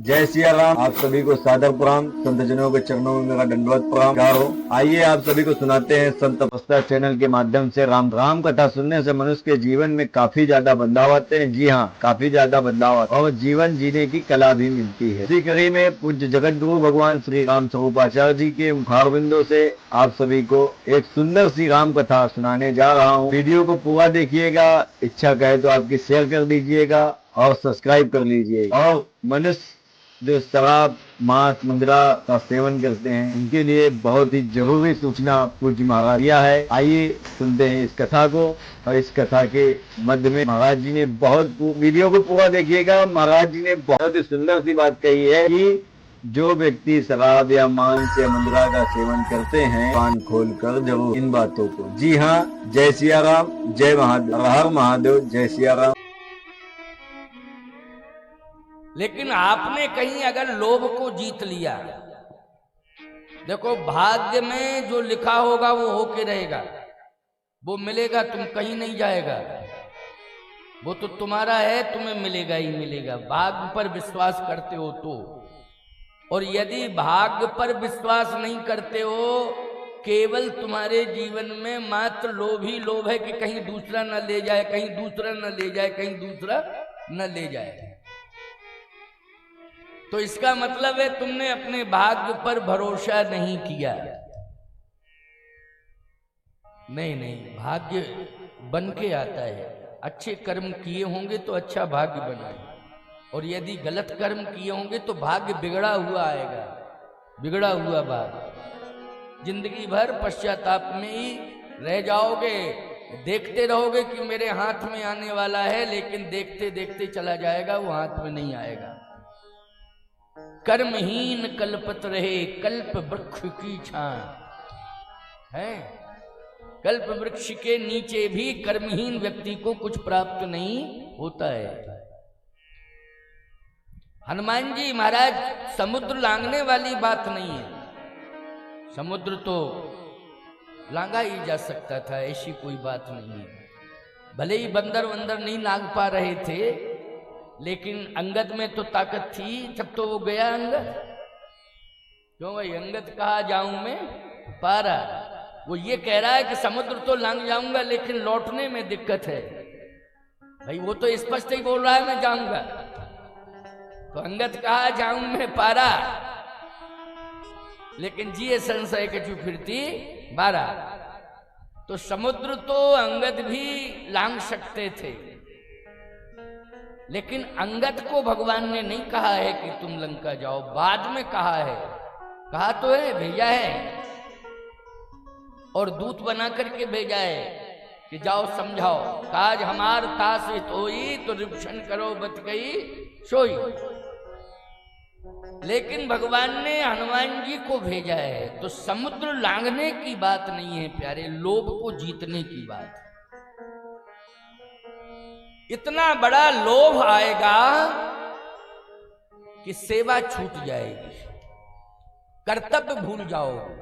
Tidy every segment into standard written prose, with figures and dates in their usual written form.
जय सिया राम। आप सभी को सादर प्रणाम। संत जनों के चरणों में मेरा दंडवत प्रणाम। क्या हो, आइए आप सभी को सुनाते हैं संत तपस्या चैनल के माध्यम से राम कथा सुनने से मनुष्य के जीवन में काफी ज्यादा बदलाव आते हैं। जी हाँ, काफी ज्यादा बदलाव आते हैं और जीवन जीने की कला भी मिलती है। इसी कड़ी में पूज्य जगत गुरु भगवान श्री राम स्वरूपाचार्य जी के मुखारबिंदों से आप सभी को एक सुंदर सी राम कथा सुनाने जा रहा हूँ। वीडियो को पूरा देखिएगा, इच्छा कहे तो आपकी शेयर कर दीजिएगा और सब्सक्राइब कर लीजिए। और मनुष्य जो शराब मांस मुद्रा का सेवन करते हैं उनके लिए बहुत ही जरूरी सूचना पूज्य महाराज दिया है। आइए सुनते हैं इस कथा को। और इस कथा के मध्य में महाराज जी ने वीडियो को पूरा देखिएगा। महाराज जी ने बहुत ही सुंदर सी बात कही है कि जो व्यक्ति शराब या मांस या मुद्रा का सेवन करते हैं कान खोल कर जरूर इन बातों को। जी हाँ, जय सिया राम, जय महादेव, हर महादेव, जय सिया राम। लेकिन आपने कहीं अगर लोभ को जीत लिया, देखो भाग्य में जो लिखा होगा वो होके रहेगा, वो मिलेगा, तुम कहीं नहीं जाएगा, वो तो तुम्हारा है, तुम्हें मिलेगा ही मिलेगा। भाग्य पर विश्वास करते हो तो। और यदि भाग्य पर विश्वास नहीं करते हो, केवल तुम्हारे जीवन में मात्र लोभ ही लोभ है कि कहीं दूसरा न ले जाए, कहीं दूसरा न ले जाए, कहीं दूसरा न ले जाए, तो इसका मतलब है तुमने अपने भाग्य पर भरोसा नहीं किया। नहीं, भाग्य बन के आता है। अच्छे कर्म किए होंगे तो अच्छा भाग्य बना, और यदि गलत कर्म किए होंगे तो भाग्य बिगड़ा हुआ आएगा, बिगड़ा हुआ भाग्य। जिंदगी भर पश्चाताप में ही रह जाओगे, देखते रहोगे कि मेरे हाथ में आने वाला है, लेकिन देखते देखते चला जाएगा, वो हाथ में नहीं आएगा। कर्महीन कल्पत रहे कल्प वृक्ष की छां है। कल्प वृक्ष के नीचे भी कर्महीन व्यक्ति को कुछ प्राप्त नहीं होता है। हनुमान जी महाराज, समुद्र लांघने वाली बात नहीं है। समुद्र तो लांघा ही जा सकता था, ऐसी कोई बात नहीं है। भले ही बंदर वंदर नहीं लांघ पा रहे थे, लेकिन अंगद में तो ताकत थी, जब तो वो गया अंगद। क्यों भाई, अंगद कहा जाऊं मैं पारा। वो ये कह रहा है कि समुद्र तो लांघ जाऊंगा लेकिन लौटने में दिक्कत है। भाई वो तो स्पष्ट ही बोल रहा है मैं जाऊंगा, तो अंगद कहा जाऊं मैं पारा, लेकिन जिए संशय के चू फिरती बारा। तो समुद्र तो अंगद भी लांघ सकते थे, लेकिन अंगद को भगवान ने नहीं कहा है कि तुम लंका जाओ, बाद में कहा है। कहा तो है, भेजा है, और दूत बना करके भेजा है कि जाओ समझाओ। काज हमार तासित होई तो रिप्शन करो बत गई सोई। लेकिन भगवान ने हनुमान जी को भेजा है। तो समुद्र लांघने की बात नहीं है प्यारे, लोभ को जीतने की बात। इतना बड़ा लोभ आएगा कि सेवा छूट जाएगी, कर्तव्य भूल जाओगे।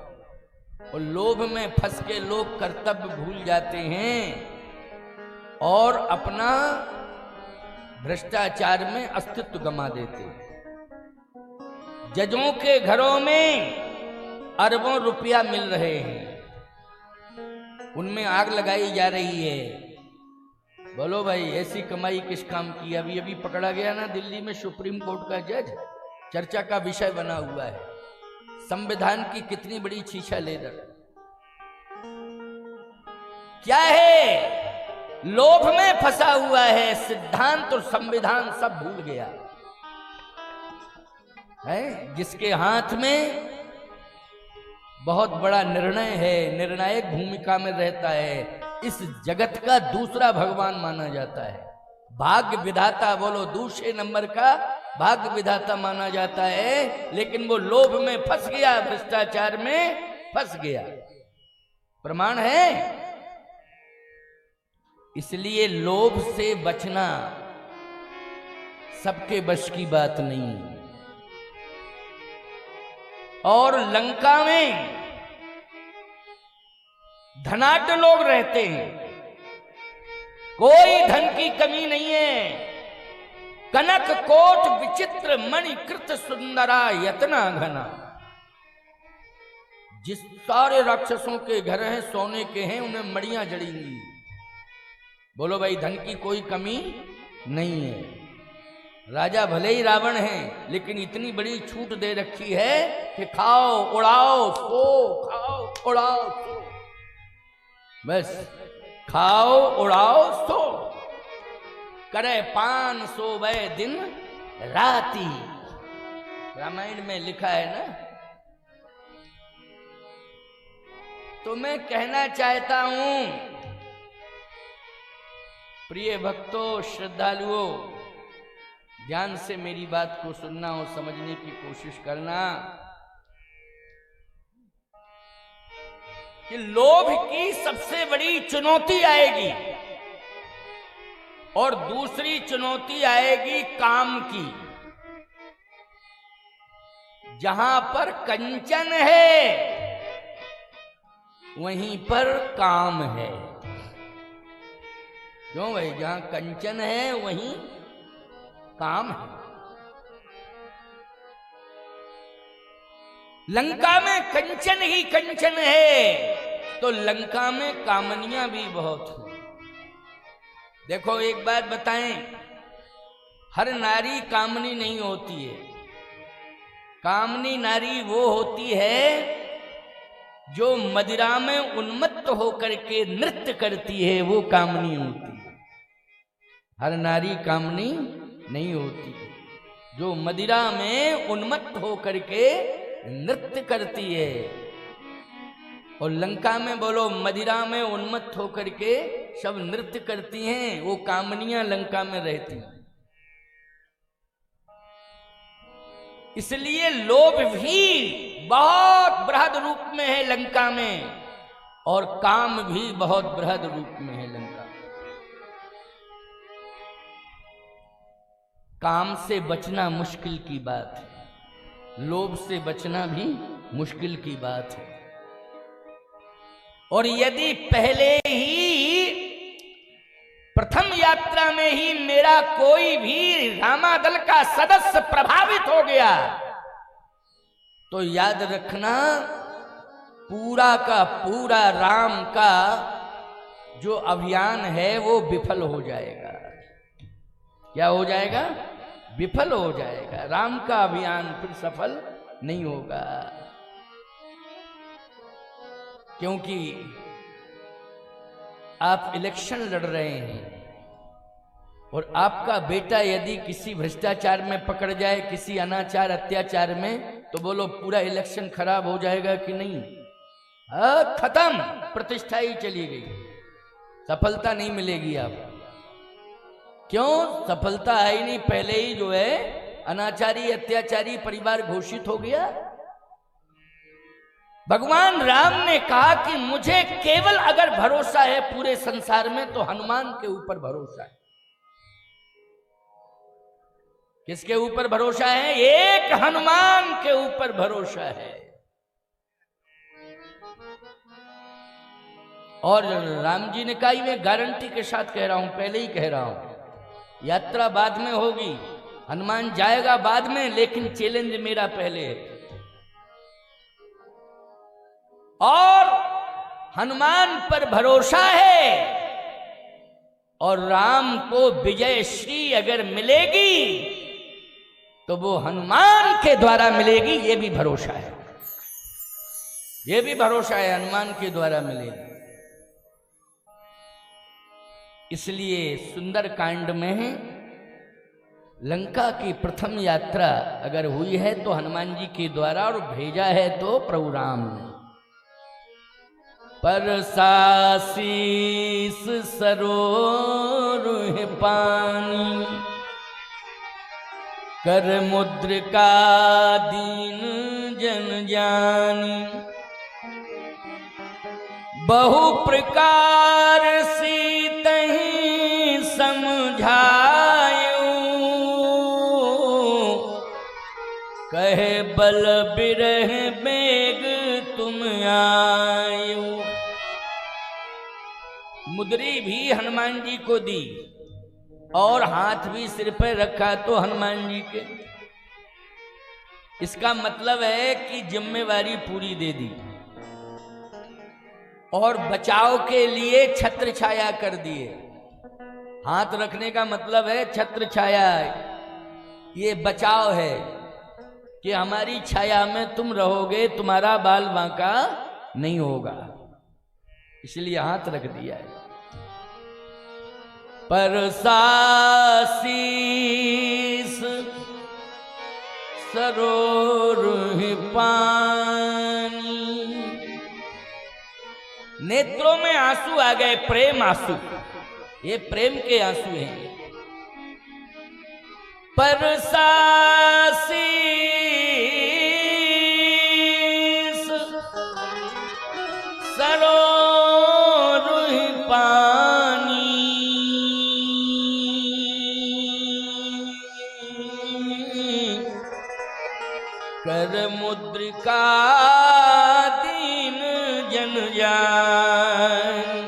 और लोभ में फंस के लोग कर्तव्य भूल जाते हैं और अपना भ्रष्टाचार में अस्तित्व गंवा देते हैं। जजों के घरों में अरबों रुपया मिल रहे हैं, उनमें आग लगाई जा रही है। बोलो भाई, ऐसी कमाई किस काम की। अभी अभी पकड़ा गया ना दिल्ली में सुप्रीम कोर्ट का जज, चर्चा का विषय बना हुआ है। संविधान की कितनी बड़ी छीछा लेदर। क्या है, लोभ में फंसा हुआ है, सिद्धांत और संविधान सब भूल गया है। जिसके हाथ में बहुत बड़ा निर्णय है, निर्णायक भूमिका में रहता है, इस जगत का दूसरा भगवान माना जाता है। भाग्य विधाता, बोलो दूसरे नंबर का भाग्य विधाता माना जाता है। लेकिन वो लोभ में फंस गया, भ्रष्टाचार में फंस गया। प्रमाण है। इसलिए लोभ से बचना सबके बस की बात नहीं। और लंका में धनाढ्य लोग रहते हैं, कोई धन की कमी नहीं है। कनक कोट विचित्र मणि कृत सुंदरा यतना घना। जिस सारे राक्षसों के घर हैं सोने के हैं, उन्हें मड़ियां जड़ेंगी। बोलो भाई, धन की कोई कमी नहीं है। राजा भले ही रावण है, लेकिन इतनी बड़ी छूट दे रखी है कि खाओ उड़ाओ सो, खाओ उड़ाओ सो, बस खाओ उड़ाओ सो, करे पान सोवे दिन राती। रामायण में लिखा है ना। तो मैं कहना चाहता हूं, प्रिय भक्तों, श्रद्धालुओं, ध्यान से मेरी बात को सुनना और समझने की कोशिश करना कि लोभ की सबसे बड़ी चुनौती आएगी और दूसरी चुनौती आएगी काम की। जहां पर कंचन है वहीं पर काम है। क्यों भाई? जहां कंचन है वहीं काम है। लंका में कंचन ही कंचन है, तो लंका में कामनियां भी बहुत हैं। देखो एक बात बताएं, हर नारी कामनी नहीं होती है। कामनी नारी वो होती है जो मदिरा में उन्मत्त होकर के नृत्य करती है, वो कामनी होती है। हर नारी कामनी नहीं होती। जो मदिरा में उन्मत्त होकर के नृत्य करती है। और लंका में बोलो, मदिरा में उन्मत्त होकर के सब नृत्य करती हैं, वो कामनियां लंका में रहती हैं। इसलिए लोभ भी बहुत बृहद रूप में है लंका में, और काम भी बहुत बृहद रूप में है लंका। काम से बचना मुश्किल की बात है, लोभ से बचना भी मुश्किल की बात है। और यदि पहले ही प्रथम यात्रा में ही मेरा कोई भी रामादल का सदस्य प्रभावित हो गया, तो याद रखना पूरा का पूरा राम का जो अभियान है वो विफल हो जाएगा। क्या हो जाएगा? विफल हो जाएगा। राम का अभियान फिर सफल नहीं होगा। क्योंकि आप इलेक्शन लड़ रहे हैं और आपका बेटा यदि किसी भ्रष्टाचार में पकड़ जाए, किसी अनाचार अत्याचार में, तो बोलो पूरा इलेक्शन खराब हो जाएगा कि नहीं? खत्म, प्रतिष्ठा ही चली गई, सफलता नहीं मिलेगी आपको। क्यों? सफलता आई नहीं, पहले ही जो है अनाचारी अत्याचारी परिवार घोषित हो गया। भगवान राम ने कहा कि मुझे केवल अगर भरोसा है पूरे संसार में तो हनुमान के ऊपर भरोसा है। किसके ऊपर भरोसा है? एक हनुमान के ऊपर भरोसा है। और राम जी ने कहा, मैं गारंटी के साथ कह रहा हूं, पहले ही कह रहा हूं, यात्रा बाद में होगी, हनुमान जाएगा बाद में, लेकिन चैलेंज मेरा पहले है। और हनुमान पर भरोसा है, और राम को विजय श्री अगर मिलेगी तो वो हनुमान के द्वारा मिलेगी, ये भी भरोसा है। ये भी भरोसा है, हनुमान के द्वारा मिलेगी। इसलिए सुंदर कांड में लंका की प्रथम यात्रा अगर हुई है तो हनुमान जी के द्वारा, और भेजा है तो प्रभु राम ने। परसासीस सरोरुह पानी, कर मुद्रिका दीन जन जानी, बहु प्रकार सीतहि समझायो, कहे बल बिरह बेग तुम आयो। मुद्री भी हनुमान जी को दी और हाथ भी सिर पे रखा तो हनुमान जी के। इसका मतलब है कि जिम्मेवारी पूरी दे दी और बचाव के लिए छत्र छाया कर दिए। हाथ रखने का मतलब है छत्र छाया, ये बचाव है कि हमारी छाया में तुम रहोगे, तुम्हारा बाल बांका नहीं होगा, इसलिए हाथ रख दिया है। परसासीस सरोरुह पानी, नेत्रों में आंसू आ गए, प्रेम आंसू, ये प्रेम के आंसू हैं। परसासीस सरोरुह पानी, कर मुद्रिका दीन जन जान।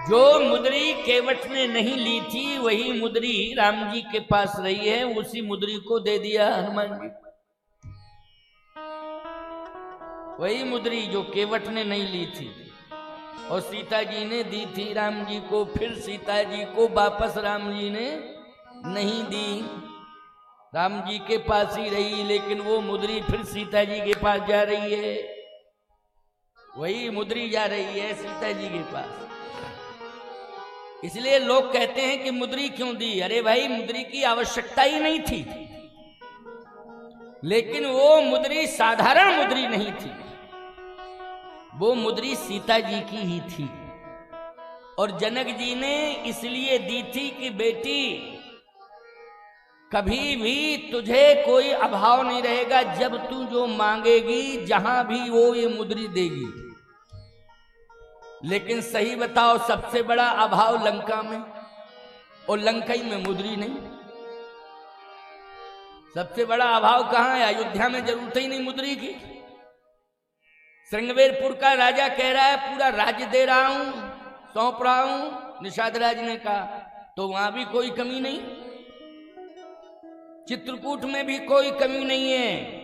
जो मुद्री केवट ने नहीं ली थी वही मुद्री राम जी के पास रही है, उसी मुद्री को दे दिया हनुमान जी। वही मुद्री जो केवट ने नहीं ली थी और सीता जी ने दी थी राम जी को, फिर सीता जी को वापस राम जी ने नहीं दी, राम जी के पास ही रही, लेकिन वो मुद्री फिर सीता जी के पास जा रही है। वही मुद्री जा रही है सीता जी के पास। इसलिए लोग कहते हैं कि मुद्री क्यों दी? अरे भाई, मुद्री की आवश्यकता ही नहीं थी, लेकिन वो मुद्री साधारण मुद्री नहीं थी, वो मुद्री सीता जी की ही थी। और जनक जी ने इसलिए दी थी कि बेटी, कभी भी तुझे कोई अभाव नहीं रहेगा, जब तू जो मांगेगी जहां भी वो ये मुद्री देगी। लेकिन सही बताओ, सबसे बड़ा अभाव लंका में, और लंकाई में मुद्री नहीं। सबसे बड़ा अभाव कहां है? अयोध्या में जरूरत ही नहीं मुद्री की। श्रृंगवेरपुर का राजा कह रहा है पूरा राज्य दे रहा हूं, सौंप रहा हूं, निषाद राज ने कहा, तो वहां भी कोई कमी नहीं, चित्रकूट में भी कोई कमी नहीं है।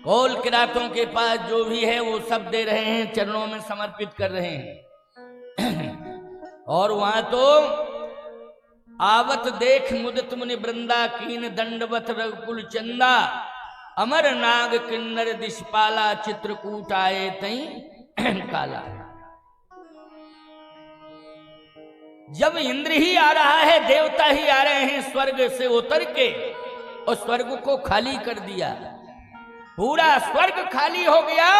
कौल किरातों के पास जो भी है वो सब दे रहे हैं, चरणों में समर्पित कर रहे हैं। और वहां तो आवत देख मुदित मुनि वृंदा, कीन दंडवत रघुकुल चंदा, अमर नाग किन्नर दिशपाला, चित्रकूट आए तई काला। जब इंद्र ही आ रहा है, देवता ही आ रहे हैं स्वर्ग से उतर के, और स्वर्ग को खाली कर दिया, पूरा स्वर्ग खाली हो गया,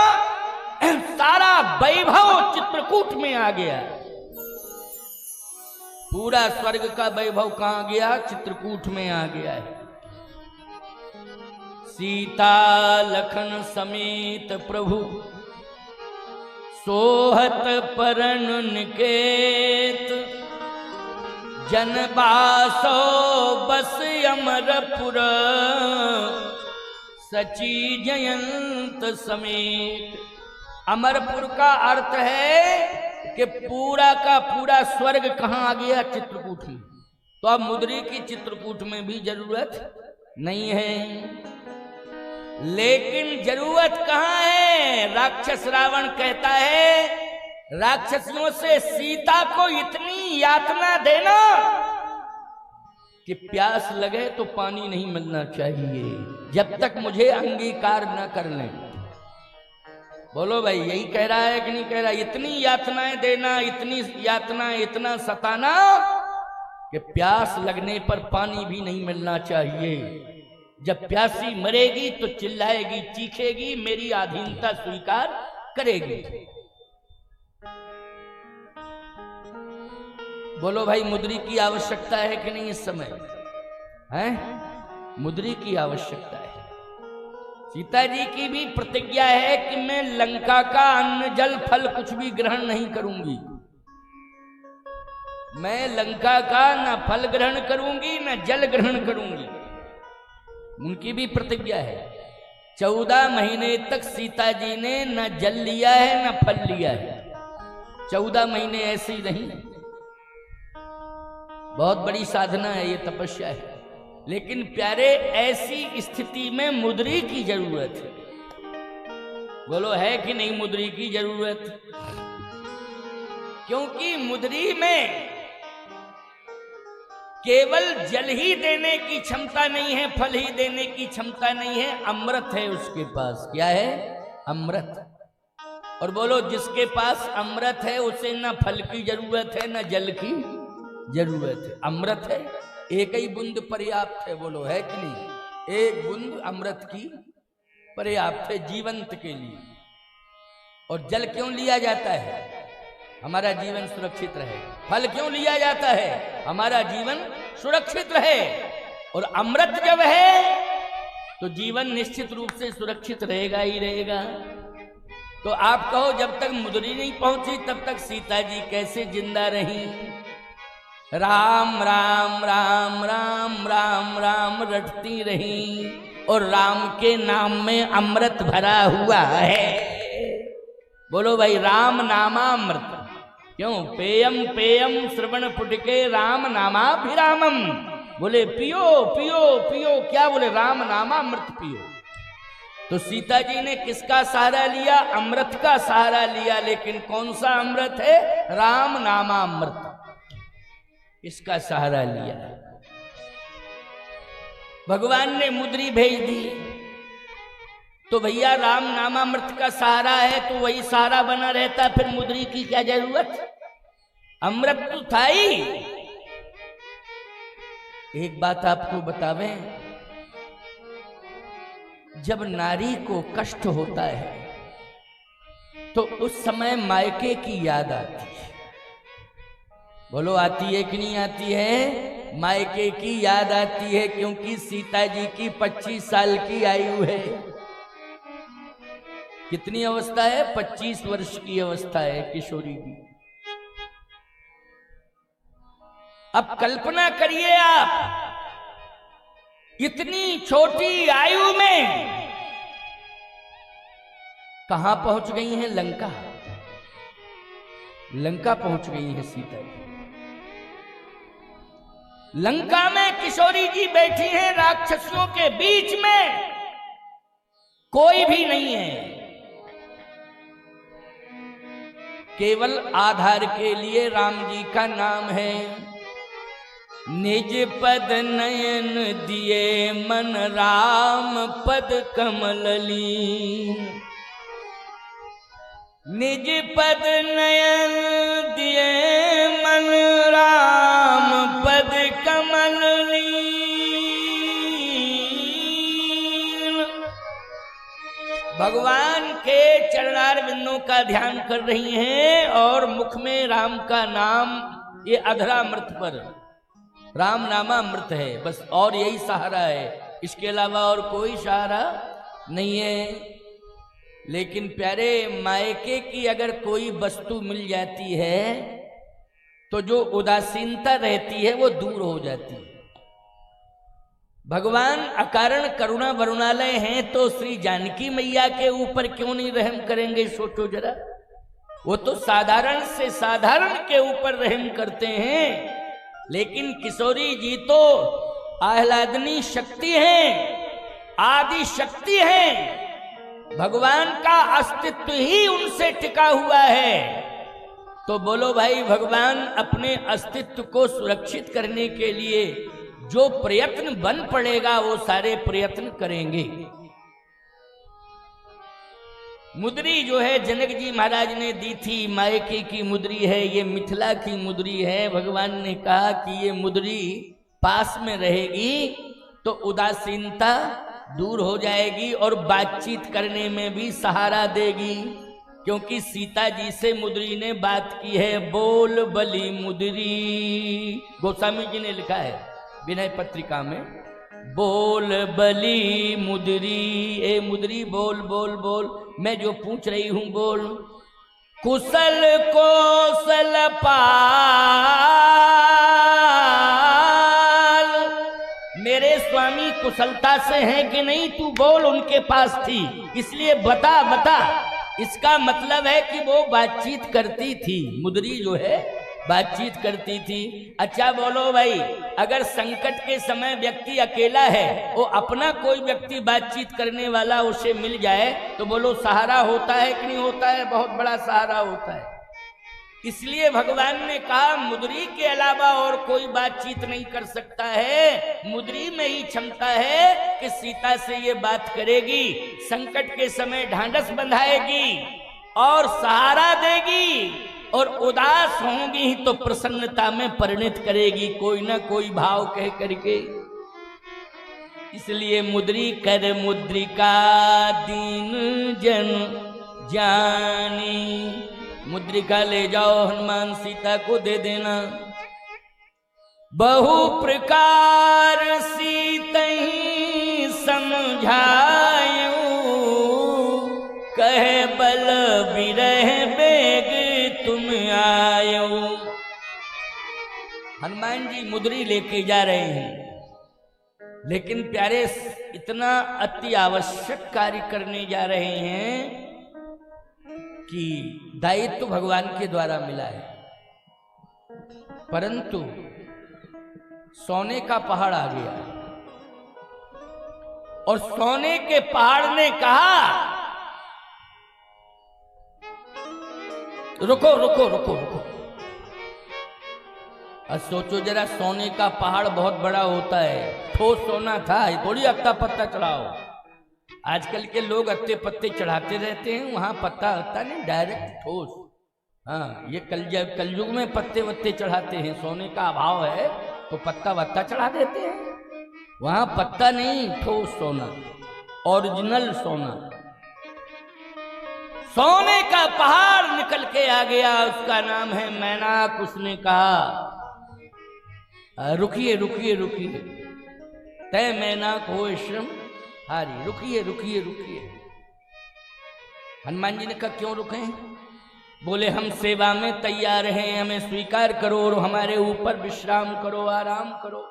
सारा वैभव चित्रकूट में आ गया। पूरा स्वर्ग का वैभव कहां गया? चित्रकूट में आ गया है। सीता लखन समेत प्रभु सोहत परन निकेत, जनबासो बस अमरपुर, सची जयंत समेत। अमरपुर का अर्थ है कि पूरा का पूरा स्वर्ग कहां आ गया? चित्रकूट में। तो अब मुद्री की चित्रकूट में भी जरूरत नहीं है। लेकिन जरूरत कहां है? राक्षस रावण कहता है राक्षसियों से सीता को इतनी यातना देना कि प्यास लगे तो पानी नहीं मिलना चाहिए, जब तक मुझे अंगीकार न कर लें। बोलो भाई, यही कह रहा है कि नहीं कह रहा? इतनी यातनाएं देना, इतनी यातना, इतना सताना कि प्यास लगने पर पानी भी नहीं मिलना चाहिए। जब प्यासी मरेगी तो चिल्लाएगी, चीखेगी, मेरी अधीनता स्वीकार करेगी। बोलो भाई, मुद्री की आवश्यकता है कि नहीं? इस समय है मुद्री की आवश्यकता है। सीता जी की भी प्रतिज्ञा है कि मैं लंका का अन्न जल फल कुछ भी ग्रहण नहीं करूंगी। मैं लंका का न फल ग्रहण करूंगी न जल ग्रहण करूंगी। उनकी भी प्रतिज्ञा है। 14 महीने तक सीता जी ने न जल लिया है न फल लिया है। 14 महीने ऐसे ही नहीं। बहुत बड़ी साधना है, ये तपस्या है। लेकिन प्यारे, ऐसी स्थिति में मुद्री की जरूरत है। बोलो, है कि नहीं मुद्री की जरूरत? क्योंकि मुद्री में केवल जल ही देने की क्षमता नहीं है, फल ही देने की क्षमता नहीं है, अमृत है उसके पास। क्या है? अमृत। और बोलो, जिसके पास अमृत है उसे ना फल की जरूरत है ना जल की जरूरत है। अमृत है, एक ही बूंद पर्याप्त है। बोलो, है कि नहीं? एक बूंद अमृत की पर्याप्त है जीवंत के लिए। और जल क्यों लिया जाता है? हमारा जीवन सुरक्षित रहे। फल क्यों लिया जाता है? हमारा जीवन सुरक्षित रहे। और अमृत जब है तो जीवन निश्चित रूप से सुरक्षित रहेगा ही रहेगा। तो आप कहो, जब तक मुद्री नहीं पहुंची तब तक सीता जी कैसे जिंदा रही? राम राम राम राम राम राम रटती रही, और राम के नाम में अमृत भरा हुआ है। बोलो भाई, राम नामामृत। क्यों? पेयम पेयम श्रवण पुटके राम नामाभिरामम। बोले, पियो पियो पियो। क्या बोले? राम नामामृत पियो। तो सीता जी ने किसका सहारा लिया? अमृत का सहारा लिया। लेकिन कौन सा अमृत है? राम नामामृत। इसका सहारा लिया। भगवान ने मुद्री भेज दी। तो भैया, राम नामामृत का सहारा है तो वही सहारा बना रहता, फिर मुद्री की क्या जरूरत? अमृत तो था ही। एक बात आपको बतावें, जब नारी को कष्ट होता है तो उस समय मायके की याद आती है। बोलो, आती है कि नहीं आती है? मायके की याद आती है, क्योंकि सीता जी की 25 साल की आयु है। कितनी अवस्था है? 25 वर्ष की अवस्था है किशोरी की। अब कल्पना करिए आप, इतनी छोटी आयु में कहां पहुंच गई हैं? लंका। लंका पहुंच गई है सीता जी। लंका में किशोरी जी बैठी हैं, राक्षसों के बीच में कोई भी नहीं है। केवल आधार के लिए राम जी का नाम है। निज पद नयन दिए मन राम पद कमल ली। निज पद नयन दिए मन राम पद कमल ली। भगवान के चरणार बिंदों का ध्यान कर रही हैं और मुख में राम का नाम, ये अधरामृत पर राम नामामृत है बस, और यही सहारा है। इसके अलावा और कोई सहारा नहीं है। लेकिन प्यारे, मायके की अगर कोई वस्तु मिल जाती है तो जो उदासीनता रहती है वो दूर हो जाती है। भगवान अकारण करुणा वरुणालय हैं, तो श्री जानकी मैया के ऊपर क्यों नहीं रहम करेंगे? सोचो जरा। वो तो साधारण से साधारण के ऊपर रहम करते हैं। लेकिन किशोरी जी तो आह्लादनी शक्ति हैं, आदि शक्ति हैं। भगवान का अस्तित्व ही उनसे टिका हुआ है। तो बोलो भाई, भगवान अपने अस्तित्व को सुरक्षित करने के लिए जो प्रयत्न बन पड़ेगा वो सारे प्रयत्न करेंगे। मुद्री जो है जनक जी महाराज ने दी थी, मायके की मुद्री है, ये मिथिला की मुद्री है। भगवान ने कहा कि ये मुद्री पास में रहेगी तो उदासीनता दूर हो जाएगी और बातचीत करने में भी सहारा देगी। क्योंकि सीता जी से मुद्री ने बात की है, बोल बली मुद्री। गोस्वामी जी ने लिखा है विनय पत्रिका में, बोल बली मुद्री। ए मुद्री, बोल बोल बोल, मैं जो पूछ रही हूं बोल। कुशल कौशल पाल, मेरे स्वामी कुशलता से हैं कि नहीं? तू बोल, उनके पास थी इसलिए बता बता। इसका मतलब है कि वो बातचीत करती थी। मुद्री जो है बातचीत करती थी। अच्छा बोलो भाई, अगर संकट के समय व्यक्ति अकेला है, वो अपना कोई व्यक्ति बातचीत करने वाला उसे मिल जाए तो बोलो सहारा होता है कि नहीं होता है? बहुत बड़ा सहारा होता है। इसलिए भगवान ने कहा मुद्री के अलावा और कोई बातचीत नहीं कर सकता है, मुद्री में ही क्षमता है कि सीता से ये बात करेगी, संकट के समय ढांढस बंधाएगी और सहारा देगी, और उदास होंगी तो प्रसन्नता में परिणत करेगी कोई ना कोई भाव कह करके। इसलिए मुद्री कर मुद्रिका दीन जन जानी, मुद्रिका ले जाओ हनुमान सीता को दे देना। बहु प्रकार सीतहि समझायो, कहे बल बिरह बेग तुम आयो। हनुमान जी मुद्री लेके जा रहे हैं, लेकिन प्यारे इतना अति आवश्यक कार्य करने जा रहे हैं कि दायित्व तो भगवान के द्वारा मिला है, परंतु सोने का पहाड़ आ गया और सोने के पहाड़ ने कहा रुको रुको रुको रुको। अब सोचो जरा, सोने का पहाड़ बहुत बड़ा होता है, ठोस सोना था, थोड़ी अत्ता पत्ता चढ़ाओ। आजकल के लोग अत्ते पत्ते चढ़ाते रहते हैं, वहां पत्ता होता नहीं, डायरेक्ट ठोस। हाँ, ये कलयुग में पत्ते वत्ते चढ़ाते हैं, सोने का अभाव है तो पत्ता वत्ता चढ़ा देते हैं, वहां पत्ता नहीं, ठोस सोना, ओरिजिनल सोना। सोने का पहाड़ निकल के आ गया, उसका नाम है मैनाक। उसने कहा रुकिए रुकिए रुकिए, तय मैनाक हो श्रम हारी, रुकिए रुकिए रुकिए। हनुमान जी ने कहा क्यों रुके? बोले हम सेवा में तैयार हैं, हमें स्वीकार करो और हमारे ऊपर विश्राम करो, आराम करो।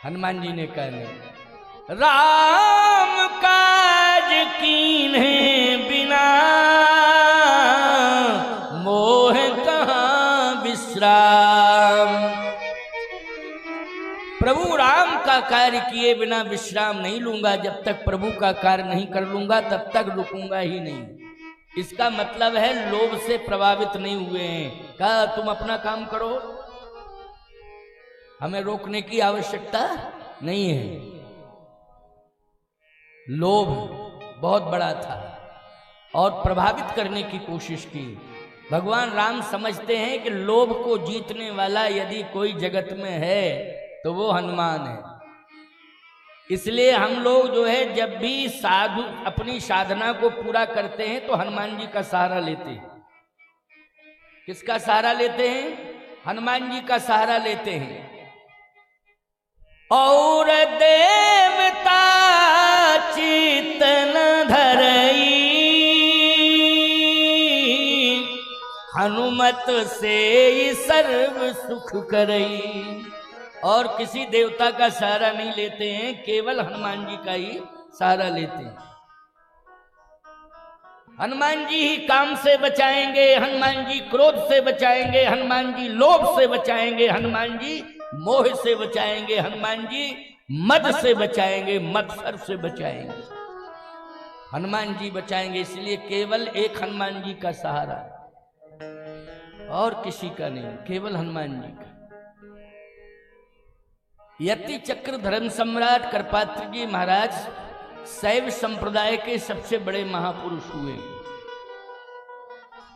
हनुमान जी ने कहा नहीं, राम काज कीन्हे बिना मोह कहाँ विश्राम। प्रभु राम का कार्य किए बिना विश्राम नहीं लूंगा, जब तक प्रभु का कार्य नहीं कर लूंगा तब तक रुकूंगा ही नहीं। इसका मतलब है लोभ से प्रभावित नहीं हुए हैं, कहा तुम अपना काम करो, हमें रोकने की आवश्यकता नहीं है। लोभ बहुत बड़ा था और प्रभावित करने की कोशिश की। भगवान राम समझते हैं कि लोभ को जीतने वाला यदि कोई जगत में है तो वो हनुमान है। इसलिए हम लोग जो है जब भी साधु अपनी साधना को पूरा करते हैं तो हनुमान जी का सहारा लेते हैं। किसका सहारा लेते हैं? हनुमान जी का सहारा लेते हैं। और देवता चितन धरई, हनुमत से सर्व सुख करई। और किसी देवता का सहारा नहीं लेते हैं, केवल हनुमान जी का ही सहारा लेते हैं। हनुमान जी ही काम से बचाएंगे, हनुमान जी क्रोध से बचाएंगे, हनुमान जी लोभ से बचाएंगे, हनुमान जी मोह से बचाएंगे, हनुमान जी मद से बचाएंगे, मत्सर से बचाएंगे, हनुमान जी बचाएंगे। इसलिए केवल एक हनुमान जी का सहारा और किसी का नहीं, केवल हनुमान जी का। यति चक्र धर्म सम्राट कृपात्री जी महाराज शैव संप्रदाय के सबसे बड़े महापुरुष हुए,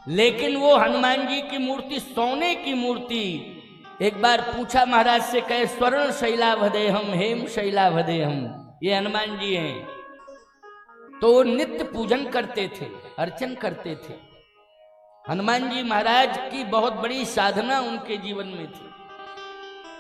लेकिन वो हनुमान जी की मूर्ति सोने की मूर्ति। एक बार पूछा महाराज से, कहे स्वर्ण शैलावदेहम हेम शैलावदेहम, ये हनुमान जी हैं। तो नित्य पूजन करते थे, अर्चन करते थे। हनुमान जी महाराज की बहुत बड़ी साधना उनके जीवन में थी।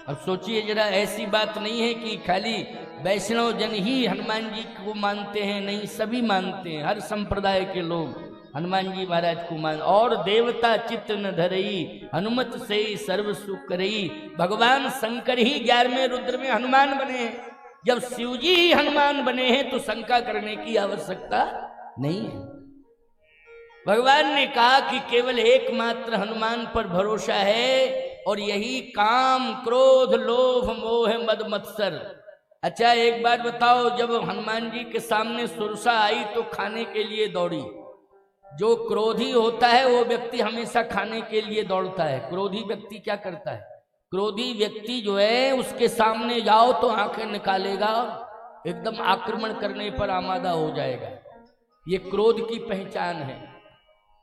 अब सोचिए जरा, ऐसी बात नहीं है कि खाली वैष्णव जन ही हनुमान जी को मानते हैं, नहीं, सभी मानते हैं, हर संप्रदाय के लोग हनुमान जी महाराज को मान। और देवता चित्त न धरई, हनुमत से सर्व सुख करई। भगवान शंकर ही 11वें रुद्र में हनुमान बने हैं। जब शिव जी ही हनुमान बने हैं तो शंका करने की आवश्यकता नहीं है। भगवान ने कहा कि केवल एकमात्र हनुमान पर भरोसा है, और यही काम, क्रोध, लोभ, मोह, मद, मत्सर। अच्छा एक बात बताओ, जब हनुमान जी के सामने सुरसा आई तो खाने के लिए दौड़ी। जो क्रोधी होता है वो व्यक्ति हमेशा खाने के लिए दौड़ता है। क्रोधी व्यक्ति क्या करता है? क्रोधी व्यक्ति जो है उसके सामने जाओ तो आंखें निकालेगा, एकदम आक्रमण करने पर आमादा हो जाएगा। ये क्रोध की पहचान है।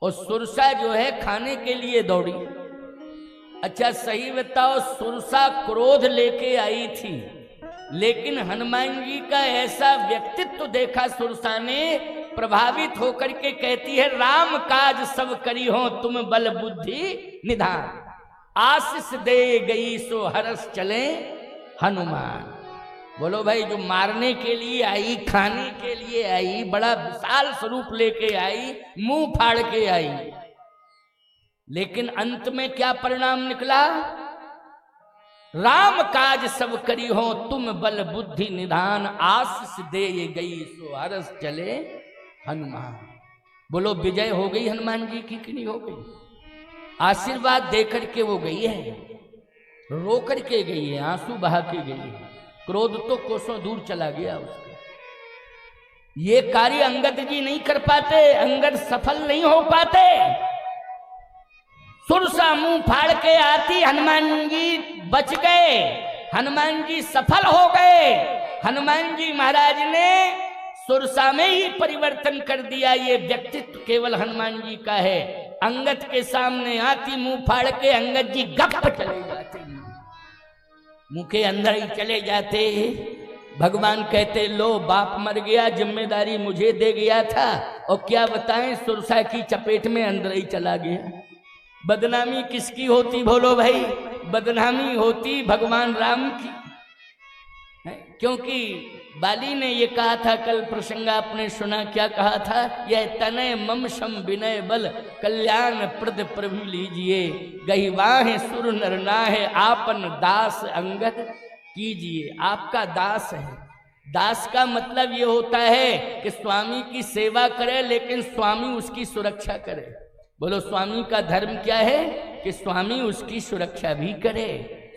और सुरसा जो है खाने के लिए दौड़ी। अच्छा सही बताओ, सुरसा क्रोध लेके आई थी, लेकिन हनुमान जी का ऐसा व्यक्तित्व देखा सुरसा ने, प्रभावित होकर के कहती है, राम काज सब करी हो तुम बल बुद्धि निधान, आशीष दे गई सो हरस चले हनुमान। बोलो भाई, जो मारने के लिए आई, खाने के लिए आई, बड़ा विशाल स्वरूप लेके आई, मुंह फाड़ के आई, लेकिन अंत में क्या परिणाम निकला? राम काज सब करी हो तुम बल बुद्धि निधान, आशीष दे गई सो हरस चले हनुमान। बोलो विजय हो गई हनुमान जी की कि नहीं हो गई? आशीर्वाद दे करके वो गई है, रो करके गई है, आंसू बहा के गई है। क्रोध तो कोसों दूर चला गया उसका। ये कार्य अंगद जी नहीं कर पाते, अंगद सफल नहीं हो पाते। सुरसा मुंह फाड़ के आती, हनुमान जी बच गए, हनुमान जी सफल हो गए। हनुमान जी महाराज ने सुरसा में ही परिवर्तन कर दिया। ये व्यक्तित्व केवल हनुमान जी का है। अंगद के सामने आती, मुंह फाड़ के अंगद जी गप चले जाते, मुंह के अंदर ही चले जाते। भगवान कहते, लो बाप मर गया, जिम्मेदारी मुझे दे गया था, और क्या बताएं सुरसा की चपेट में अंदर ही चला गया। बदनामी किसकी होती बोलो भाई? बदनामी होती भगवान राम की। क्योंकि बाली ने ये कहा था, कल प्रसंग आपने सुना, क्या कहा था? यह तनय मम शम विनय बल, कल्याण प्रद प्रभु लीजिए, गहिवाहे सुर नर नाहे, आपन दास अंगद कीजिए। आपका दास है। दास का मतलब ये होता है कि स्वामी की सेवा करे, लेकिन स्वामी उसकी सुरक्षा करे। बोलो, स्वामी का धर्म क्या है? कि स्वामी उसकी सुरक्षा भी करे,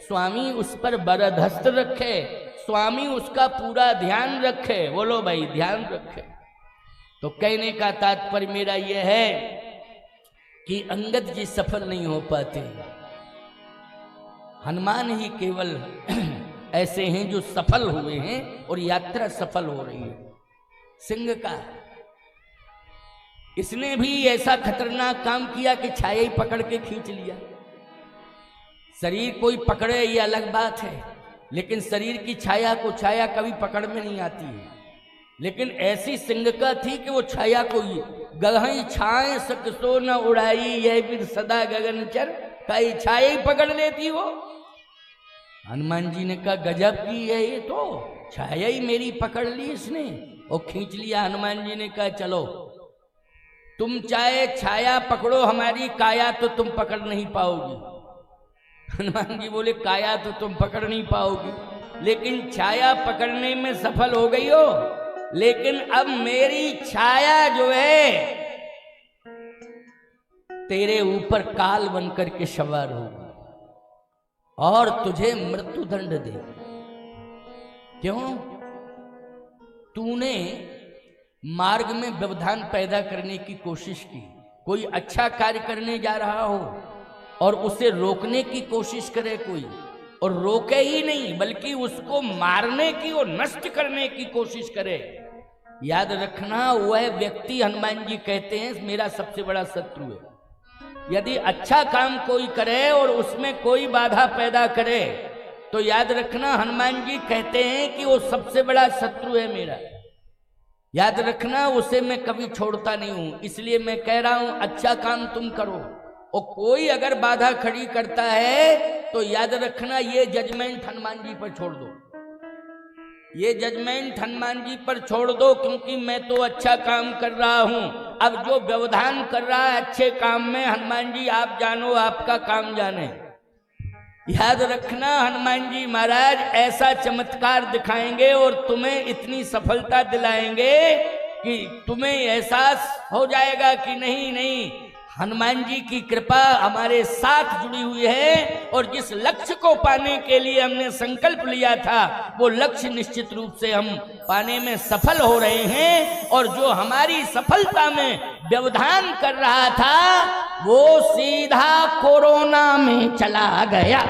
स्वामी उस पर बरदस्त रखे, स्वामी उसका पूरा ध्यान रखे। बोलो भाई, ध्यान रखे। तो कहने का तात्पर्य मेरा यह है कि अंगद जी सफल नहीं हो पाते, हनुमान ही केवल ऐसे हैं जो सफल हुए हैं, और यात्रा सफल हो रही है। सिंह का इसने भी ऐसा खतरनाक काम किया कि छाया ही पकड़ के खींच लिया। शरीर कोई पकड़े ये अलग बात है, लेकिन शरीर की छाया को छाया कभी पकड़ में नहीं आती है। लेकिन ऐसी सिंह का थी कि वो छाया को गहई छाए सकसो न उड़ाई, यह भी सदा गगनचर, कई छाया ही पकड़ लेती वो। हनुमान जी ने कहा, गजब की है ये, तो छाया ही मेरी पकड़ ली इसने और खींच लिया। हनुमान जी ने कहा, चलो तुम चाहे छाया पकड़ो, हमारी काया तो तुम पकड़ नहीं पाओगी। हनुमान जी बोले, काया तो तुम पकड़ नहीं पाओगी, लेकिन छाया पकड़ने में सफल हो गई हो, लेकिन अब मेरी छाया जो है तेरे ऊपर काल बनकर के सवार होगी और तुझे मृत्यु दंड दे। क्यों? तूने मार्ग में व्यवधान पैदा करने की कोशिश की। कोई अच्छा कार्य करने जा रहा हो और उसे रोकने की कोशिश करे कोई, और रोके ही नहीं बल्कि उसको मारने की और नष्ट करने की कोशिश करे, याद रखना वह व्यक्ति, हनुमान जी कहते हैं, मेरा सबसे बड़ा शत्रु है। यदि अच्छा काम कोई करे और उसमें कोई बाधा पैदा करे, तो याद रखना हनुमान जी कहते हैं कि वो सबसे बड़ा शत्रु है मेरा। याद रखना, उसे मैं कभी छोड़ता नहीं हूं। इसलिए मैं कह रहा हूं, अच्छा काम तुम करो, और कोई अगर बाधा खड़ी करता है तो याद रखना ये जजमेंट हनुमान जी पर छोड़ दो, ये जजमेंट हनुमान जी पर छोड़ दो, क्योंकि मैं तो अच्छा काम कर रहा हूं। अब जो व्यवधान कर रहा है अच्छे काम में, हनुमान जी आप जानो, आपका काम जाने। याद रखना हनुमान जी महाराज ऐसा चमत्कार दिखाएंगे और तुम्हें इतनी सफलता दिलाएंगे कि तुम्हें एहसास हो जाएगा कि नहीं, नहीं, हनुमान जी की कृपा हमारे साथ जुड़ी हुई है और जिस लक्ष्य को पाने के लिए हमने संकल्प लिया था वो लक्ष्य निश्चित रूप से हम पाने में सफल हो रहे हैं। और जो हमारी सफलता में व्यवधान कर रहा था वो सीधा कोरोना में चला गया।